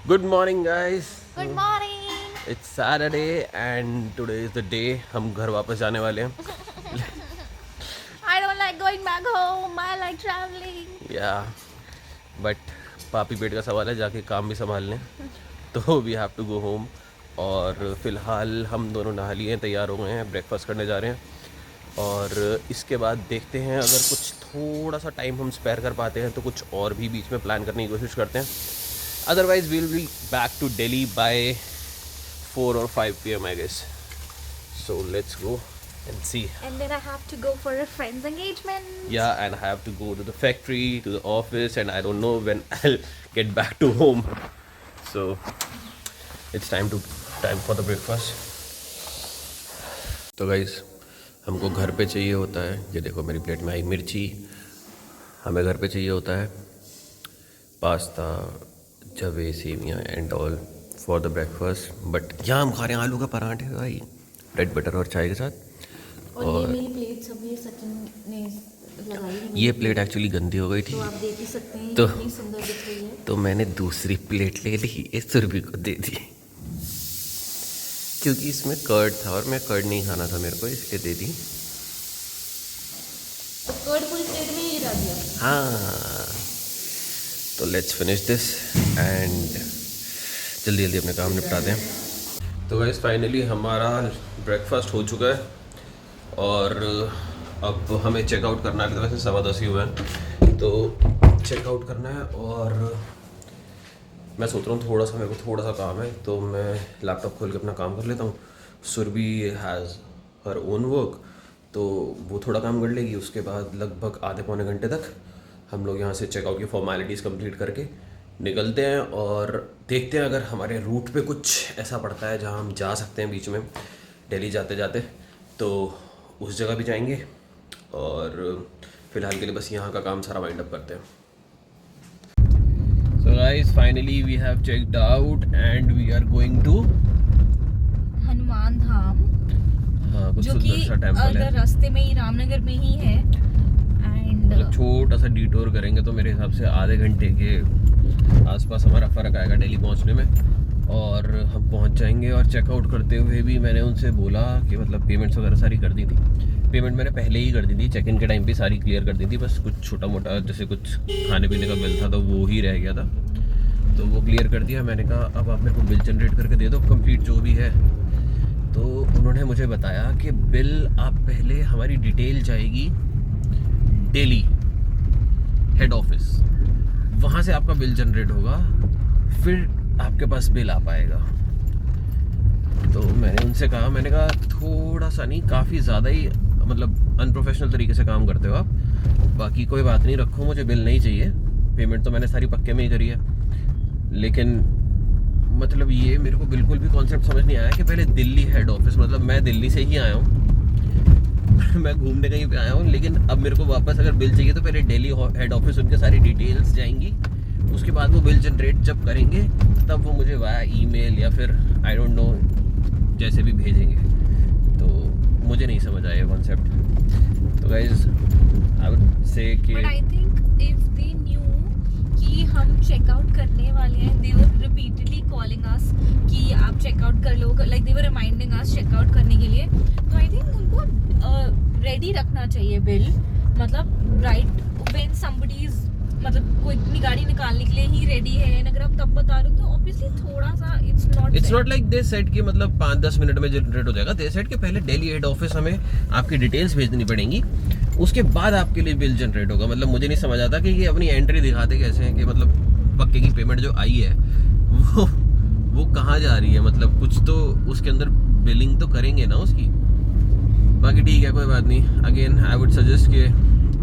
Good morning, guys. Good morning. It's Saturday and today is the day हम घर वापस जाने वाले हैं. I don't like going back home, I like travelling. Yeah, but पापी पेट का सवाल है, जाके काम भी संभाल लें. तो we have to go home. और फिलहाल हम दोनों नहा लिए हैं, तैयार हो गए हैं, ब्रेकफास्ट करने जा रहे हैं. और इसके बाद देखते हैं, अगर कुछ थोड़ा सा टाइम हम स्पेयर कर पाते हैं तो कुछ और भी बीच में प्लान करने की कोशिश करते हैं. Otherwise, we'll be back to Delhi by 4 or 5 p.m. I guess. So let's go and see. And then I have to go for a friend's engagement. Yeah, and I have to go to the factory, to the office, and I don't know when I'll get back to home. So it's time for the breakfast. तो guys, हमको घर पे चाहिए होता है, ये देखो मेरी प्लेट में आई मिर्ची. हमें घर पे चाहिए होता है पास्ता, जवे, सेवियाँ and all for the breakfast. But यहाँ हम खा रहे हैं आलू का पराठे भाई, ब्रेड बटर और चाय के साथ. और ये मेरी प्लेट सब ये सचिन ने लगाई है। ये प्लेट एक्चुअली गंदी हो गई थी, तो आप देख ही सकते हैं तो- कितनी सुंदर दिख रही है। तो मैंने दूसरी प्लेट ले ली, इस सुरभि को दे दी, क्योंकि इसमें कर्ड था और मैं कर्ड नहीं खाना था मेरे को, इसलिए दे दी. तो कर्ड पूरी प्लेट में ही डाल दिया। हाँ, तो लेट्स फिनिश दिस एंड जल्दी जल्दी अपने काम निपटाते हैं. तो गाइस फाइनली हमारा ब्रेकफास्ट हो चुका है और अब हमें चेकआउट करना है. वैसे 10:15 ही हुए हैं, तो चेकआउट करना है. और मैं सोच रहा हूँ मेरे को थोड़ा सा काम है, तो मैं लैपटॉप खोल के अपना काम कर लेता हूँ. Surabhi has her own work, तो वो थोड़ा काम कर लेगी. उसके बाद लगभग आधे पौने घंटे तक हम लोग यहाँ से चेकआउट की फॉर्मेलिटीज़ कंप्लीट करके निकलते हैं. और देखते हैं अगर हमारे रूट पे कुछ ऐसा पड़ता है जहाँ हम जा सकते हैं बीच में दिल्ली जाते जाते, तो उस जगह भी जाएंगे. और फिलहाल के लिए बस यहाँ का काम सारा वाइंड अप करते हैं. So guys, finally we have checked out and we are going to Hanuman धाम, हाँ, कुछ जो कि सुंदर सा टेम्पल है. अगर रास्ते में ही रामनगर में ही है। एंड मतलब छोटा सा डिटोर करेंगे तो मेरे हिसाब से आधे घंटे के आसपास हमारा फ़र्क आएगा दिल्ली पहुंचने में, और हम पहुंच जाएंगे. और चेकआउट करते हुए भी मैंने उनसे बोला कि मतलब पेमेंट्स वगैरह सारी कर दी थी. पेमेंट मैंने पहले ही कर दी थी, चेक इन के टाइम पे सारी क्लियर कर दी थी. बस कुछ छोटा मोटा जैसे कुछ खाने पीने का बिल था तो वो ही रह गया था, तो वो क्लियर कर दिया. मैंने कहा अब आप मेरे को बिल जनरेट करके दे दो कंप्लीट जो भी है. तो उन्होंने मुझे बताया कि बिल आप पहले हमारी डिटेल जाएगी दिल्ली हेड ऑफिस, वहाँ से आपका बिल जनरेट होगा, फिर आपके पास बिल आ पाएगा. तो मैंने उनसे कहा, मैंने कहा थोड़ा सा नहीं, काफ़ी ज़्यादा ही मतलब अनप्रोफेशनल तरीके से काम करते हो आप. बाकी कोई बात नहीं, रखो, मुझे बिल नहीं चाहिए. पेमेंट तो मैंने सारी पक्के में ही करी है, लेकिन मतलब ये मेरे को बिल्कुल भी कॉन्सेप्ट समझ नहीं आया कि पहले दिल्ली हेड ऑफिस, मतलब मैं दिल्ली से ही आया हूँ मैं घूमने कहीं पे आया हूँ, लेकिन अब मेरे को वापस अगर बिल चाहिए तो पहले दिल्ली हेड ऑफिस उनके सारी डिटेल्स जाएंगी. उसके बाद वो बिल जनरेट जब करेंगे तब वो मुझे वाया ईमेल या फिर आई डोंट नो जैसे भी भेजेंगे. तो मुझे नहीं समझ आया कॉन्सेप्ट. तो गाइज आई वुड से कि but I think if they knew कि हम चेकआउट करने वाले हैं, दे वर रिपीटेडली कॉलिंग अस कि आप चेकआउट कर लो, like they were reminding us checkout करने के लिए. तो आई थिंक उनको रेडी रखना चाहिए बिल, मतलब राइट व्हेन समबडी इज, मतलब कोई अपनी गाड़ी निकालने के लिए ही रेडी है. अगर आप तब बता रहे हो तो ऑब्वियसली थोड़ा सा it's not like they set कि मतलब 5-10 मिनट में जनरेट हो जाएगा. दे सेट कि पहले दिल्ली हेड ऑफिस हमें आपकी डिटेल्स भेजनी पड़ेंगी, उसके बाद आपके लिए बिल जनरेट होगा. मतलब मुझे नहीं समझ आता कि ये अपनी एंट्री दिखाते कैसे हैं कि मतलब पक्के की पेमेंट जो आई है वो कहाँ जा रही है. मतलब कुछ तो उसके अंदर बिलिंग तो करेंगे ना उसकी. बाकी ठीक है, कोई बात नहीं. अगेन आई वुड सजेस्ट कि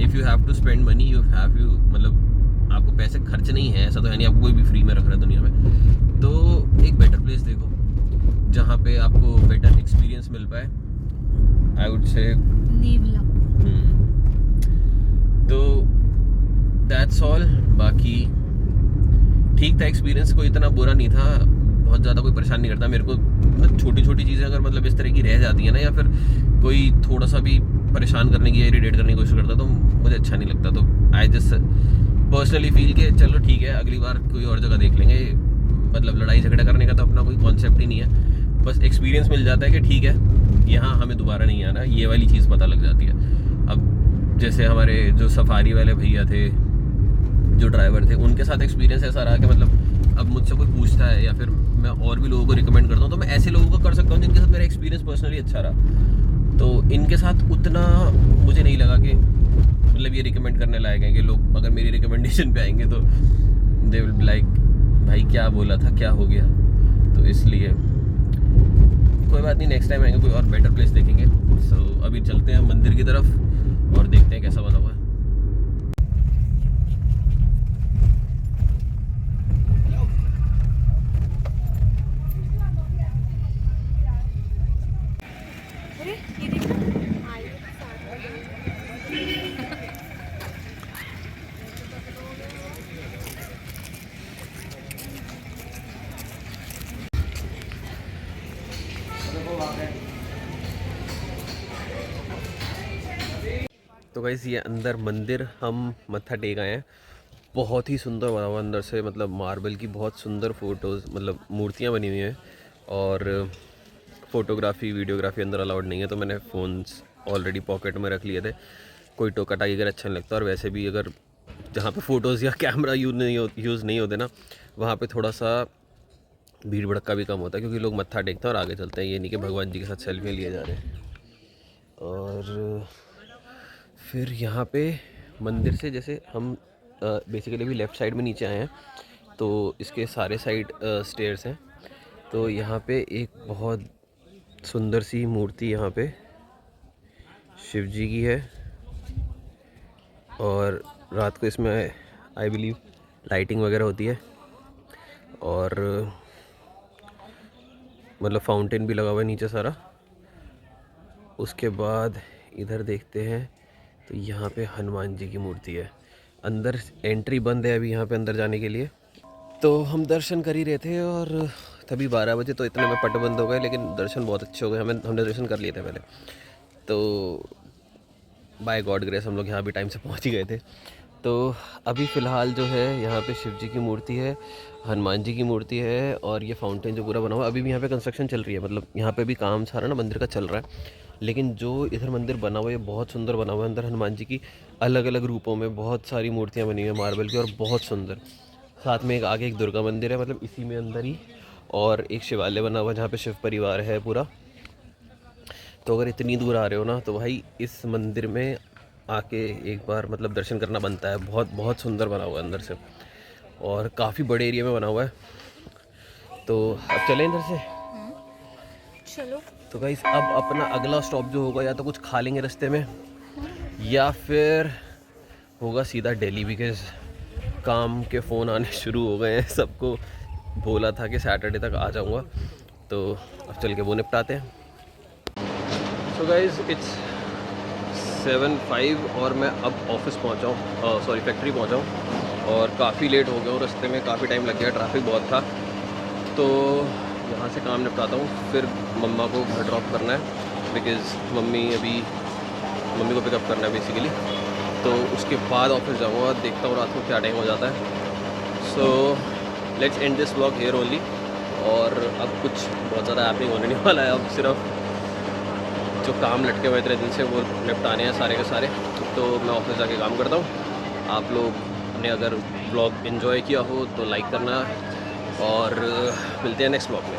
if you have to spend money you have you, मतलब आपको पैसे खर्च नहीं है, ऐसा तो है नहीं आपको कोई भी फ्री में रख रहा है दुनिया में. तो एक बेटर प्लेस देखो जहाँ पे आपको बेटर एक्सपीरियंस मिल पाए. I would say नेवला. तो दैट्स ऑल. बाकी ठीक था एक्सपीरियंस, कोई इतना बुरा नहीं था, बहुत ज़्यादा कोई परेशान नहीं करता मेरे को. मतलब छोटी छोटी चीज़ें अगर मतलब इस तरह की रह जाती है ना, या फिर कोई थोड़ा सा भी परेशान करने की, इरिटेट करने की कोशिश करता तो मुझे अच्छा नहीं लगता. तो आई जस्ट पर्सनली फील कि चलो ठीक है, अगली बार कोई और जगह देख लेंगे, मतलब लड़ाई झगड़ा करने का तो अपना कोई कॉन्सेप्ट ही नहीं है। बस एक्सपीरियंस मिल जाता है कि ठीक है यहाँ हमें दोबारा नहीं आना, ये वाली चीज़ पता लग जाती है। अब जैसे हमारे जो सफारी वाले भैया थे, जो ड्राइवर थे, उनके साथ एक्सपीरियंस ऐसा रहा कि मतलब अब मुझसे कोई पूछता है या फिर मैं और भी लोगों को रिकमेंड करता हूँ तो मैं ऐसे लोगों को कर सकता हूँ जिनके साथ मेरा एक्सपीरियंस पर्सनली अच्छा रहा। तो इनके साथ उतना मुझे नहीं लगा कि मतलब ये रिकमेंड करने लायक है कि लोग अगर मेरी रिकमेंडेशन पे आएंगे तो दे विल बी लाइक भाई क्या बोला था, क्या हो गया। तो इसलिए कोई बात नहीं, नेक्स्ट टाइम आएंगे कोई और बेटर प्लेस देखेंगे। सो अभी चलते हैं मंदिर की तरफ और देखते हैं कैसा बना हुआ है। तो गाइस ये अंदर मंदिर हम मत्था टेक आए हैं। बहुत ही सुंदर बना हुआ अंदर से, मतलब मार्बल की बहुत सुंदर फ़ोटोज़ मतलब मूर्तियाँ बनी हुई हैं। और फ़ोटोग्राफी वीडियोग्राफी अंदर अलाउड नहीं है, तो मैंने फ़ोन्स ऑलरेडी पॉकेट में रख लिए थे। कोई टोका टाकी अगर अच्छा नहीं लगता, और वैसे भी अगर जहाँ पे फ़ोटोज़ या कैमरा यूज़ नहीं होते ना, वहाँ पे थोड़ा सा भीड़ भड़का भी कम होता है, क्योंकि लोग मत्था टेकते हैं और आगे चलते हैं। ये नहीं कि भगवान जी के साथ सेल्फी लिए जा रहे हैं। और फिर यहाँ पे मंदिर से जैसे हम बेसिकली भी लेफ़्ट साइड में नीचे आए हैं, तो इसके सारे साइड स्टेयर्स हैं। तो यहाँ पे एक बहुत सुंदर सी मूर्ति यहाँ पे शिव जी की है, और रात को इसमें आई बिलीव लाइटिंग वगैरह होती है। और मतलब फाउंटेन भी लगा हुआ है नीचे सारा। उसके बाद इधर देखते हैं तो यहाँ पे हनुमान जी की मूर्ति है। अंदर एंट्री बंद है अभी यहाँ पे अंदर जाने के लिए। तो हम दर्शन कर ही रहे थे और तभी 12 बजे तो इतने में पट बंद हो गए, लेकिन दर्शन बहुत अच्छे हो गए। हमने दर्शन कर लिए थे पहले, तो बाय गॉड ग्रेस हम लोग यहाँ भी टाइम से पहुँच ही गए थे। तो अभी फ़िलहाल जो है यहाँ पे शिव जी की मूर्ति है, हनुमान जी की मूर्ति है, और ये फाउंटेन जो पूरा बना हुआ है, अभी भी यहाँ पे कंस्ट्रक्शन चल रही है। मतलब यहाँ पे भी काम सारा ना मंदिर का चल रहा है। लेकिन जो इधर मंदिर बना हुआ है ये बहुत सुंदर बना हुआ है। अंदर हनुमान जी की अलग अलग रूपों में बहुत सारी मूर्तियाँ बनी हुई हैं मार्बल की, और बहुत सुंदर। साथ में एक आगे एक दुर्गा मंदिर है, मतलब इसी में अंदर ही, और एक शिवालय बना हुआ है जहाँ पे शिव परिवार है पूरा। तो अगर इतनी दूर आ रहे हो ना, तो भाई इस मंदिर में आके एक बार मतलब दर्शन करना बनता है। बहुत बहुत सुंदर बना हुआ है अंदर से, और काफ़ी बड़े एरिया में बना हुआ है। तो अब चलें इधर से, चलो। तो गाइस अब अपना अगला स्टॉप जो होगा, या तो कुछ खा लेंगे रास्ते में, या फिर होगा सीधा दिल्ली, बिकॉज काम के फ़ोन आने शुरू हो गए हैं। सबको बोला था कि सैटरडे तक आ जाऊँगा, तो अब चल के वो निपटाते हैं। सो गाइस इट्स 7:05 और मैं अब ऑफिस पहुंचा हूँ, सॉरी फैक्ट्री पहुंचा हूँ, और काफ़ी लेट हो गया हूँ। रास्ते में काफ़ी टाइम लग गया, ट्रैफिक बहुत था। तो यहाँ से काम निपटाता हूँ, फिर मम्मा को घर ड्रॉप करना है, बिकॉज़ मम्मी को पिकअप करना है बेसिकली। तो उसके बाद ऑफिस जाऊँगा, देखता हूँ रात को क्या टाइम हो जाता है। So let's end this vlog here only. और अब कुछ बहुत ज़्यादा हैपनिंग होने नहीं वाला है। अब सिर्फ जो काम लटके हुए इतने दिन से वो निपटाने हैं सारे के सारे। तो मैं ऑफिस जाके काम करता हूँ। आप लोग ने अगर व्लॉग एंजॉय किया हो तो लाइक करना, और मिलते हैं नेक्स्ट व्लॉग में।